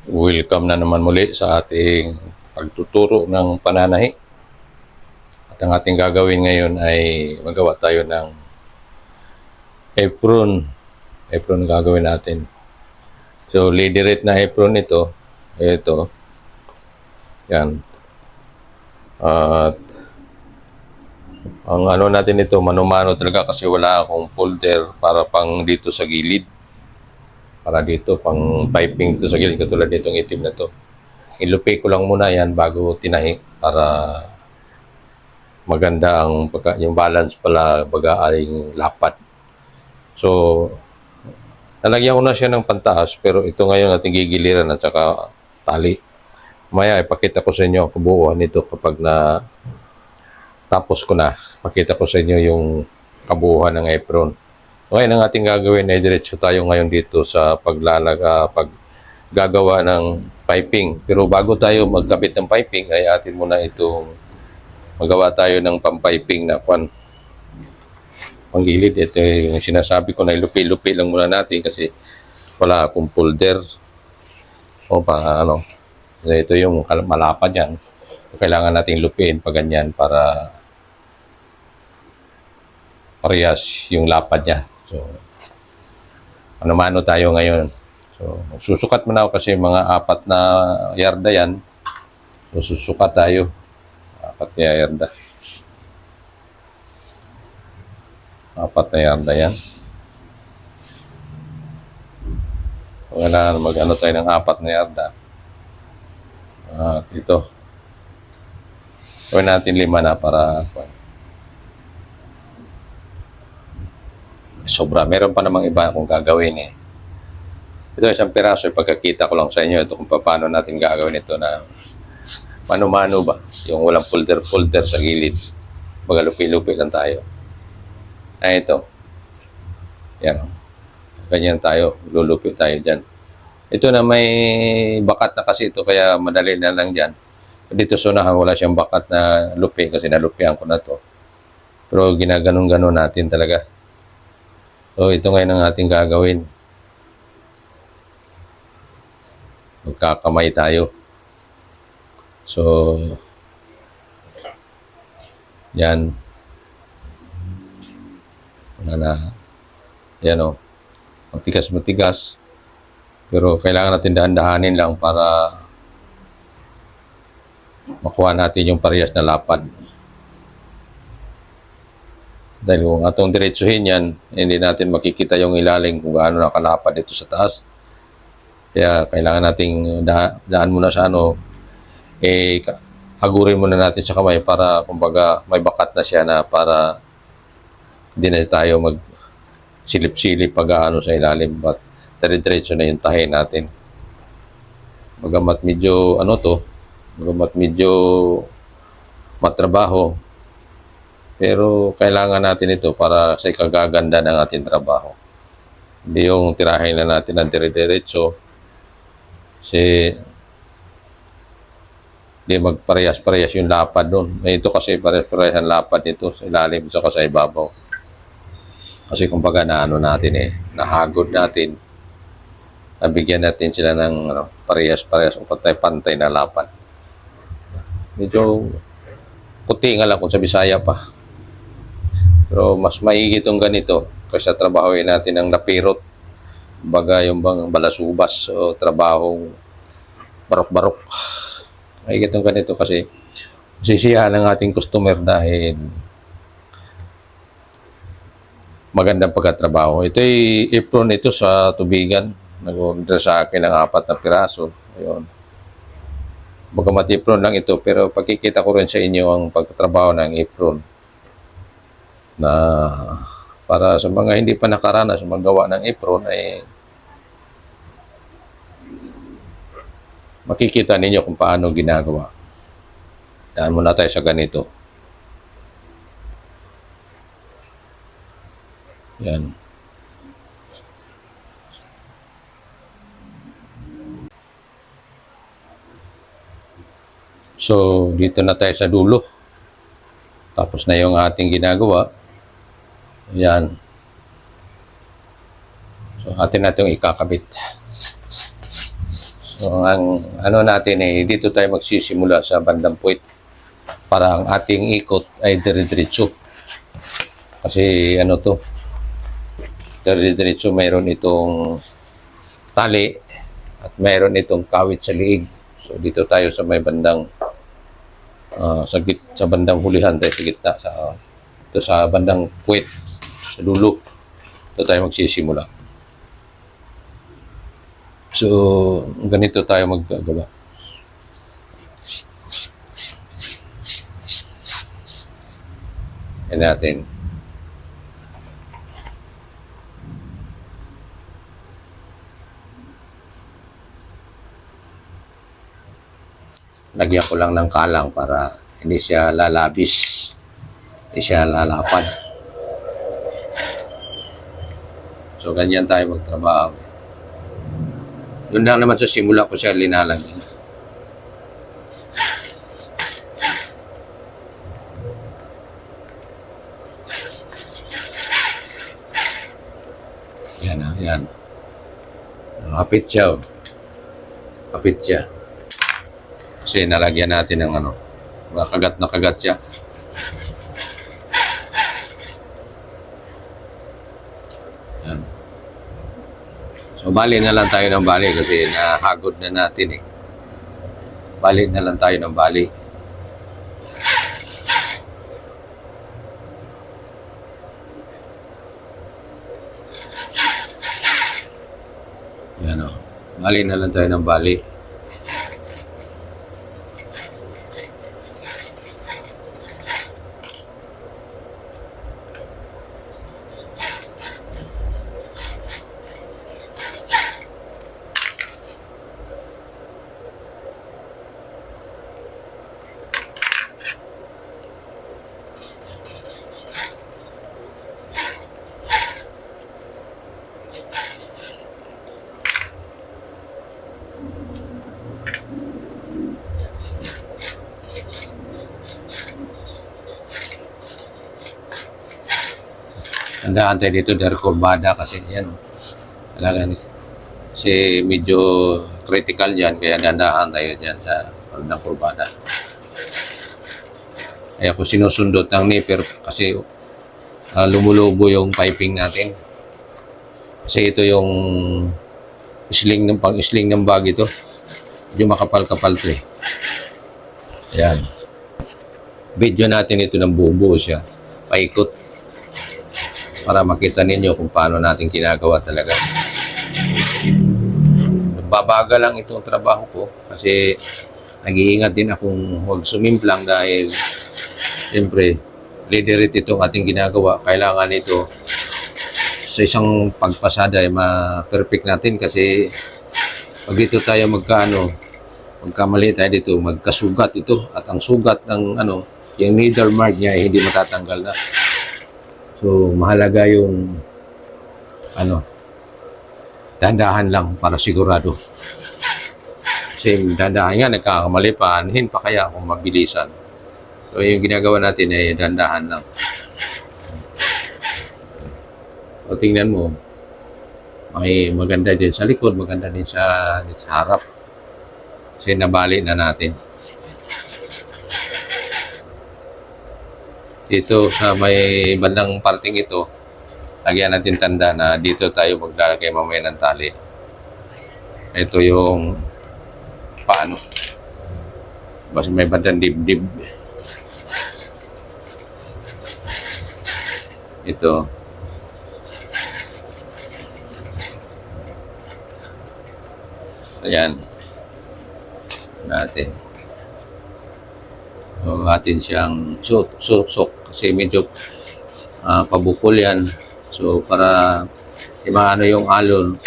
Welcome na naman muli sa ating pagtuturo ng pananahi. At ang ating gagawin ngayon ay magawa tayo ng apron. Apron gagawin natin. So, lederate na apron ito. Ito. Yan. At ang ano natin ito, mano-mano talaga kasi wala akong folder para pang dito sa gilid. Para dito, pang piping dito sa gilid, katulad nitong itim na to. Ilupi ko lang muna yan bago tinahi para maganda ang yung balance pala baga-aring lapat. So, nalagyan ko na siya ng pantaas pero ito ngayon ating gigiliran at saka tali. Maya ipakita ko sa inyo ang kabuuan nito kapag na tapos ko na. Pakita ko sa inyo yung kabuuan ng apron. Ngayon ang ating gagawin ay diretso tayo ngayon dito sa paggagawa ng piping. Pero bago tayo magkabit ng piping ay atin muna itong magawa tayo ng pampiping na panggilid. Ito yung sinasabi ko na ilupi-lupi lang muna natin kasi wala akong folder o pa ano. Ito yung malapad yan. Kailangan natin lupiin pa ganyan para parehas yung lapad niya. So, ano-mano tayo ngayon. So, susukat muna ako kasi mga 4 na yarda yan. So, susukat tayo. 4 na yarda. 4 na yarda yan. Kailangan mag-ano tayo ng 4 na yarda. At ito. Gawin natin 5 na para sobra. Meron pa namang iba akong gagawin eh. Ito isang piraso, pagkakita ko lang sa inyo ito kung paano natin gagawin ito na mano-mano ba? Yung walang folder-folder sa gilid. Baga lupi-lupi lang tayo. Ay ito. Yan. Ganyan tayo. Lulupi tayo dyan. Ito na may bakat na kasi ito kaya madali na lang dyan. Dito sa unahan wala siyang bakat na lupi kasi nalupian ko na to. Pero ginaganon-ganon natin talaga. So, ito ngayon ang ating gagawin. Magkakamay tayo. So, yan. Yan o. Matigas-matigas. Pero kailangan natin dahan-dahanin lang para makuha natin yung parehas na lapad. Dahil kung atong diretsuhin yan, hindi natin makikita yung ilalim kung gaano nakalapad dito sa taas. Kaya kailangan nating daan muna sa ano, hagurin muna natin sa kamay para kumbaga may bakat na siya na para hindi na tayo mag silip-silip pag ano sa ilalim. But dire-diretso na yung tahi natin. Bagamat medyo matrabaho, pero kailangan natin ito para sa ikagaganda ng ating trabaho. Hindi yung tirahin na natin ng dire-diretso kasi hindi magparehas-parehas yung lapad doon. Ito kasi parehas-parehas ang lapad nito sa ilalim at sa ibabaw. Kasi kumbaga nahagod natin. Nabigyan natin sila ng parehas-parehas o pantay-pantay na lapad. Medyo puti nga lang kung sa Bisaya pa. Pero mas maigi itong ganito kasi trabahoin natin ng napirot. Baga yung bang balasubas o trabahong barok-barok. Maigi itong ganito kasi sisiyahan ng ating customer dahil magandang pagkatrabaho. Ito ay apron ito sa tubigan. Nag-order sa akin ng 4 na piraso. Ayun. Bagamat apron lang ito, pero pagkikita ko rin sa inyo ang pagtatrabaho ng apron na para sa mga hindi pa nakaranas magawa ng apron ay makikita ninyo kung paano ginagawa. Daan muna tayo sa ganito. Yan. So, dito na tayo sa dulo. Tapos na yung ating ginagawa. Yan. So, atin natin ikakabit. So, ang ano natin dito tayo magsisimula sa bandang puwit para ang ating ikot ay dire-diretso. Kasi ano to, dire-diretso mayroon itong tali at mayroon itong kawit sa liig. So dito tayo sa may bandang sa bandang hulihan tayo sa gitna ito sa bandang puwit sa dulo. Ito tayo magsisimula. So ganito tayo maggagawa. Yan natin. Lagyan ko lang ng kalang para hindi siya lalabis, hindi siya lalapad. So, ganyan tayo magtrabaho. Yun lang naman sa simula ko siya linalagyan. Yan yan. Kapit siya. Kapit siya. Kasi nalagyan natin ng kagat na kagat siya. Yan. So, bali na lang tayo ng bali kasi nahagod na natin Bali na lang tayo ng bali. Yan Bali na lang tayo ng bali. Tandaan tayo dito dahil kurbada kasi yan. Talaga kasi medyo critical yan kaya dandahan tayo dyan sa bandang kurbada. Kaya ako sinusundot ng nipper kasi lumulubo yung piping natin. Kasi ito yung pang-sling ng bag ito. Medyo makapal-kapal ito Ayan. Video natin ito ng buo siya. Paikot. Para makita ninyo kung paano natin ginagawa talaga. Babaga lang itong trabaho ko kasi nag-iingat din akong huwag sumimplang dahil siyempre liderate itong ating ginagawa. Kailangan ito sa isang pagpasada ay ma-perfect natin kasi pag dito tayo magkamali tayo dito, magkasugat ito at ang sugat ng yung needle mark niya ay hindi matatanggal na. So, mahalaga yung dahan-dahan lang para sigurado. Kasi dahan-dahan nga, nagkakamali pa, anuhin pa kaya kung mabilisan. So, yung ginagawa natin ay dahan-dahan lang. So, tingnan mo, may maganda din sa likod, maganda din sa harap. Kasi nabali na natin. Dito sa may bandang parting ito, lagyan natin tanda na dito tayo maglalagay mamaya ng tali. Ito yung paano. Basta may bandang dibdib. Ito. Ayan. Natin. So, atin siyang susok kasi medyo pabukol yan. So, para maano yung alon,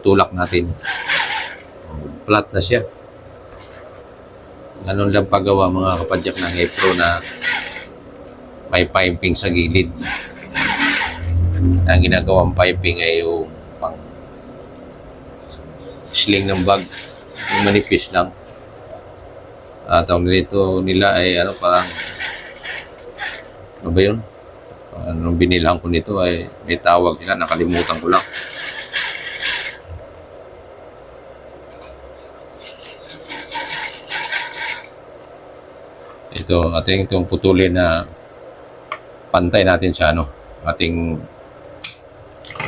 tulak natin. Flat na siya. Ganun lang paggawa mga kapadyak ng Hepro na may piping sa gilid. Ang ginagawang piping ay yung pang sling ng bag. Yung manipis lang. Tawag nito nila ay parang ano ba yun? Nung binilang ko nito ay may tawag nila, nakalimutan ko lang. Ito, ating itong putulin na pantay natin sa ating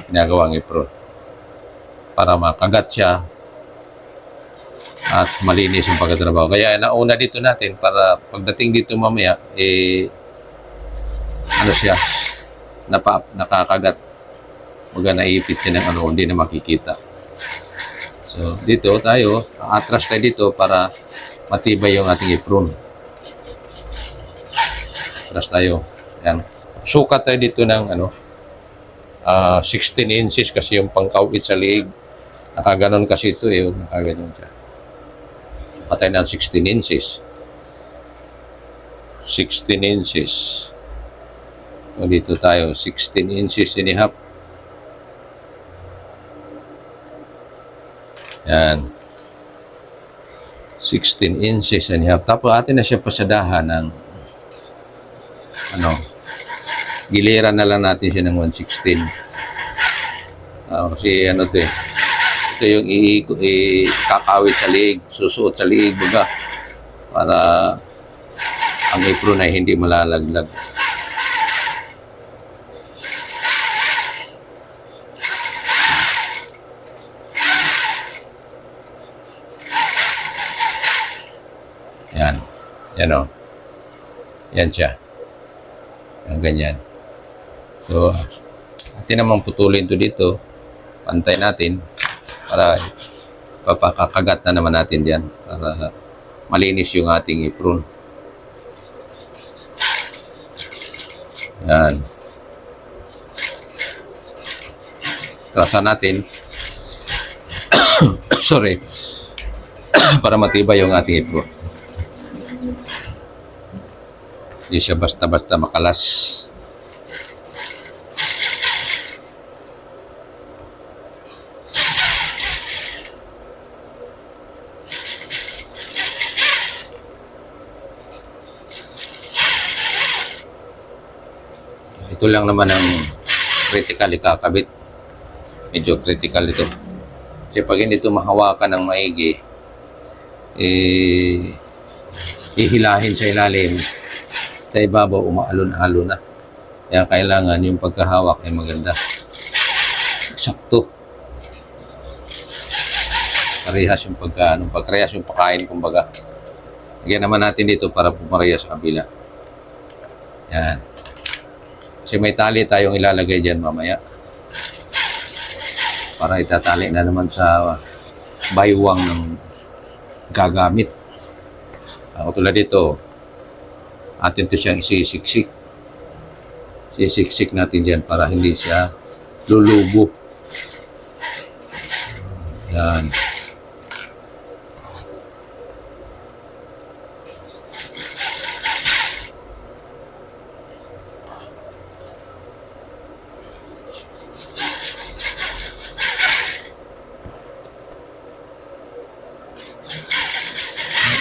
ginagawang apron. Para makagat siya at malinis yung pagkatrabaho. Kaya nauna dito natin para pagdating dito mamaya, siya, nakakagat. Huwag naipit siya ng hindi na makikita. So, dito tayo, atras tayo dito para matibay yung ating apron. Atras tayo. Yan. Sukat tayo dito ng 16 inches kasi yung pangkawit sa liig. Nakaganon kasi ito nakaganon siya. Patay ng 16 inches. 16 inches. So, dito tayo, 16 inches and a half. Yan. 16 inches and a half. Tapos atin na siya pasadahan ng giliran na lang natin siya ng 116. Kasi ito yung kakawit sa liig, susuot sa liig baga para ang apron ay hindi malalaglag. Yan. Yan Yan siya. Ang ganyan. So, atin namang putulin to dito. Pantay natin para papakakagat na naman natin diyan para malinis yung ating apron. Yan. Trasan natin. Sorry. Para matibay yung ating apron. Hindi siya basta-basta makalas. Ito lang naman ang critical ikakabit. Medyo critical ito. Kasi pag hindi ito mahawakan ng maigi, ihilahin sa ilalim. Sa ibabaw, umaalon-alon na. Kaya kailangan yung pagkahawak ay maganda. Sakto. Parehas yung pagkarehas yung pagkain, kumbaga. Lagyan naman natin dito para pumarehas sa kabila. Yan. Kasi may tali tayong ilalagay dyan mamaya. Para itatali na naman sa baywang ng gagamit. Tulad dito, atin ito siyang isisiksik. Sisiksik natin dyan para hindi siya lulubo. Yan.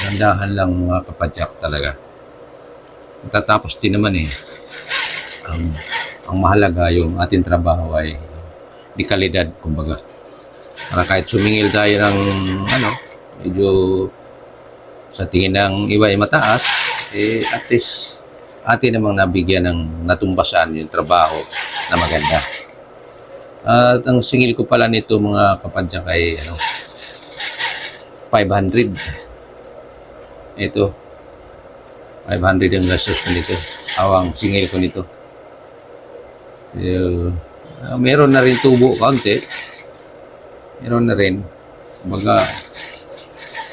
Gandahan lang mga kapadyak talaga. Tatapos din naman ang mahalaga yung ating trabaho ay di kalidad, kumbaga. Para kahit sumingil tayo ng medyo sa tingin ng iba ay mataas, at least atin namang nabigyan ng natumbasan yung trabaho na maganda. At ang singil ko pala nito mga kapadyak ay 500. Ito 500 ang gastos ko nito. Awang singil ko nito. Meron na rin tubo kaunti. Meron na rin. Kumbaga,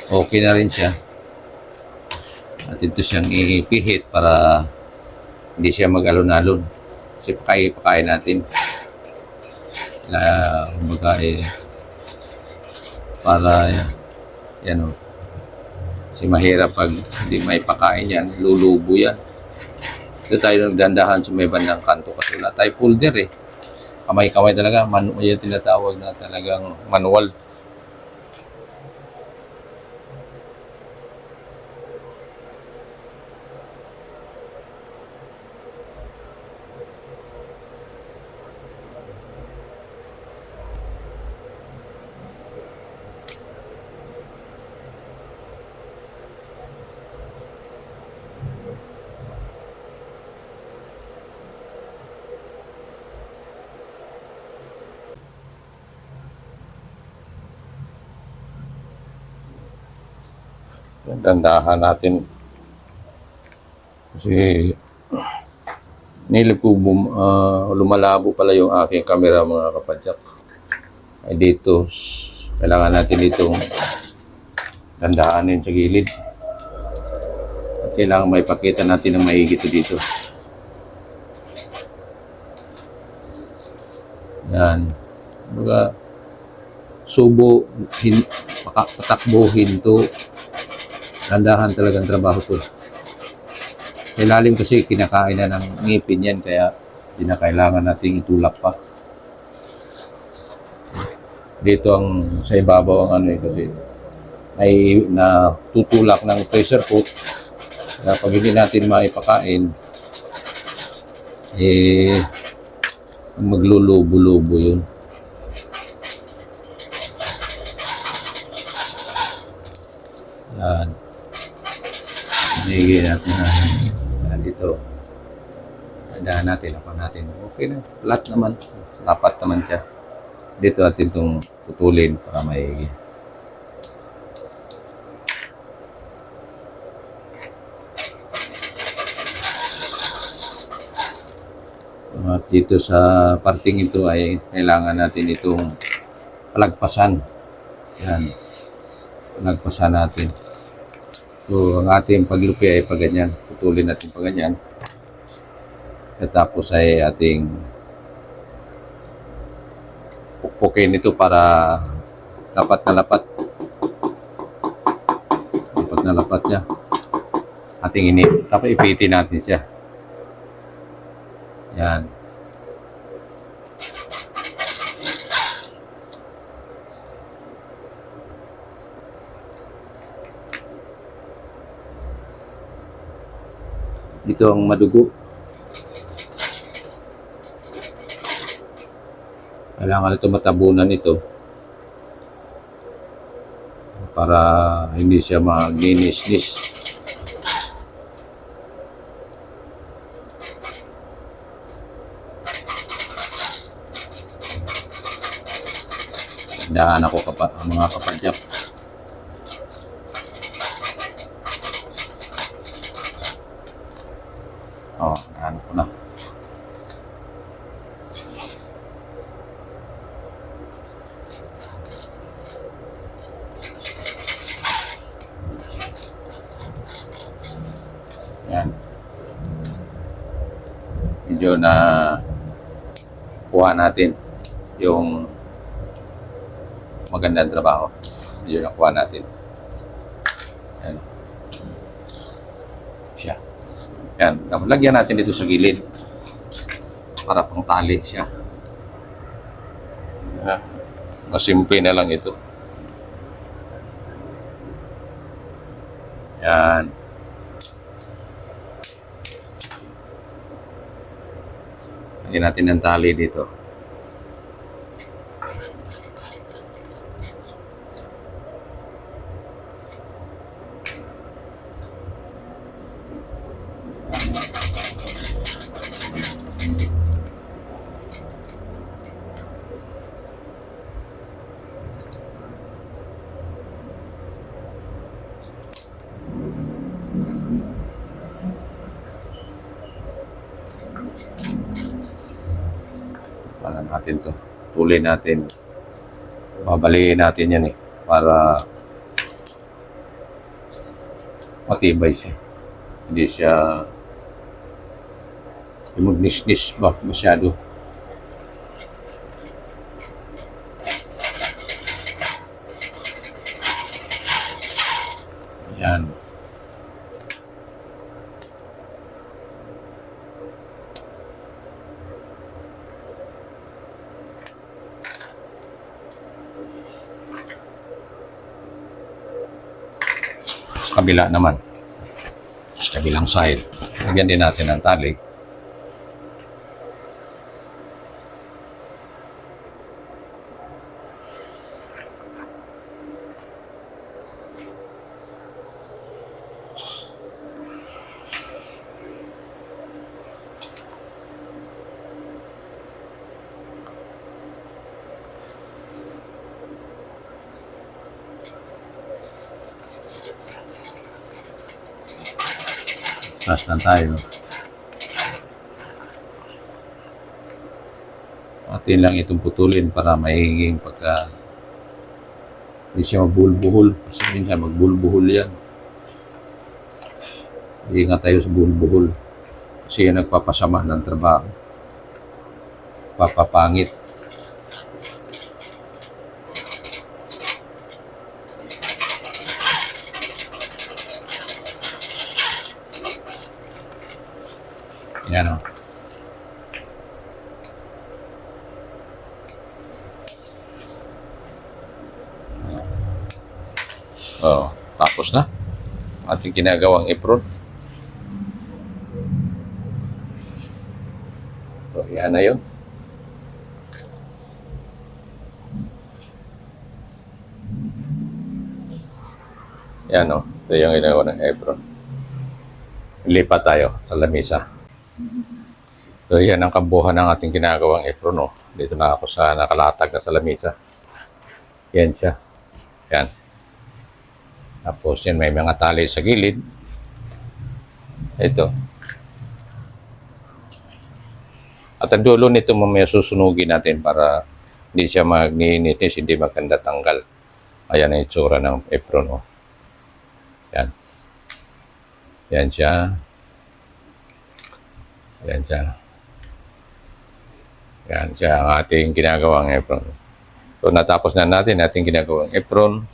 okay na rin siya. At ito siyang ipihit para hindi siya mag-alon-alon. Kasi pakain natin. Kumbaga para yan kasi mahirap pag hindi may pakain yan, lulubo yan. Ito tayo nagdandahan sa may bandang kanto kasi wala tayo folder Kamay-kamay talaga, yan tinatawag na talagang manual. Dandahan natin. Kasi nilip ko lumalabo pala yung aking camera mga kapadyak. Ay dito, kailangan natin itong dandahanin sa gilid. At kailangan maipakita natin ng maigi dito. Yan. Baga, subo, patakbo, hinto. Dandahan talagang trabaho to. Ilalim kasi kinakain na ng ngipin yan, kaya hindi na kailangan nating itulak pa. Dito ang sa ibabaw ang ano kasi ay natutulak ng pressure pot. Kaya pag hindi natin maipakain, maglulubo-lubo yun. Yan. Higay natin na. Yan dito. Handahan natin, ako natin. Okay na. Flat naman. Lapat naman siya. Dito natin itong putulin para maigi. At dito sa parting ito ay kailangan natin itong palagpasan. Yan. Palagpasan natin. So, ang ating paglupi ay paganyan. Putulin natin paganyan. At tapos ay ating pukpukin ito para lapat na lapat. Lapat na lapat siya. Ating tapos ipitin natin siya. Yan. Ito ang madugo. Kailangan ito matabunan ito para hindi siya magninis-nis. Dahan ako mga kapadyak. Dahan ko na. Yan. Medyo na kuha natin yung magandang trabaho. Medyo nakuha natin. Yan. Siya. Yan. Lagyan natin dito sa gilid para pang tali siya. Yan. Masimple na lang ito. Yan. Lagyan natin ng tali dito. Para natin to. Tuloy natin. Babaliin natin yan para matibay siya. Hindi siya mag-nis-nis ba masyado. Yan. Sa kabila naman. Sa kabilang side. Lagyan din natin ng tali. Massage lang tayo. Atin lang itong putulin para maiging pagka hindi siya magbulbuhol. Kasi minsan magbulbuhol yan. Ingat tayo sa bulbuhol. Kasi yan nagpapasama ng trabaho. Papapangit. Yan o. Oh, tapos na ating ginagawang apron. So, yan na yun. Yan o. Ito yung ginagawa ng apron. Lipat tayo sa lamisa. So, yan ang kabuuan ng ating ginagawang apron. Oh. Dito na ako sa nakalatag na sa lamisa. Yan siya. Yan. Tapos yan, may mga tali sa gilid. Ito. At ang dulo nito mamaya susunugin natin para hindi siya magninitis, hindi maganda tanggal. Ayan ang itsura ng apron. Oh. Yan. Yan siya. Yan siya. Yan siya ang ating ginagawang apron. So natapos na natin ating ginagawang apron.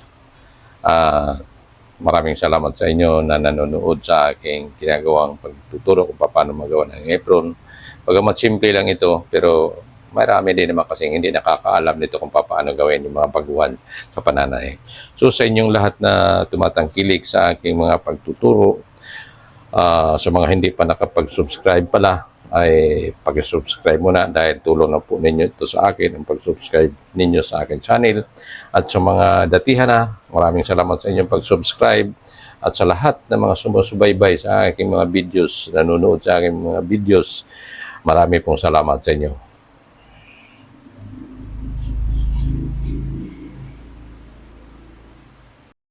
Maraming salamat sa inyo na nanonood sa aking ginagawang pagtuturo kung paano magawa ng apron. Bagamat simple lang ito, pero marami din naman kasing hindi nakakaalam nito kung paano gawin yung mga baguhan sa pananay. So sa inyong lahat na tumatangkilik sa aking mga pagtuturo, sa mga hindi pa nakapag-subscribe pala, ay pag-subscribe muna dahil tulong na po ninyo ito sa akin ang pag-subscribe ninyo sa akin channel. At sa mga datihan na, maraming salamat sa inyong pag-subscribe at sa lahat ng mga sumusubaybay sa aking mga videos, nanonood sa aking mga videos, marami pong salamat sa inyo.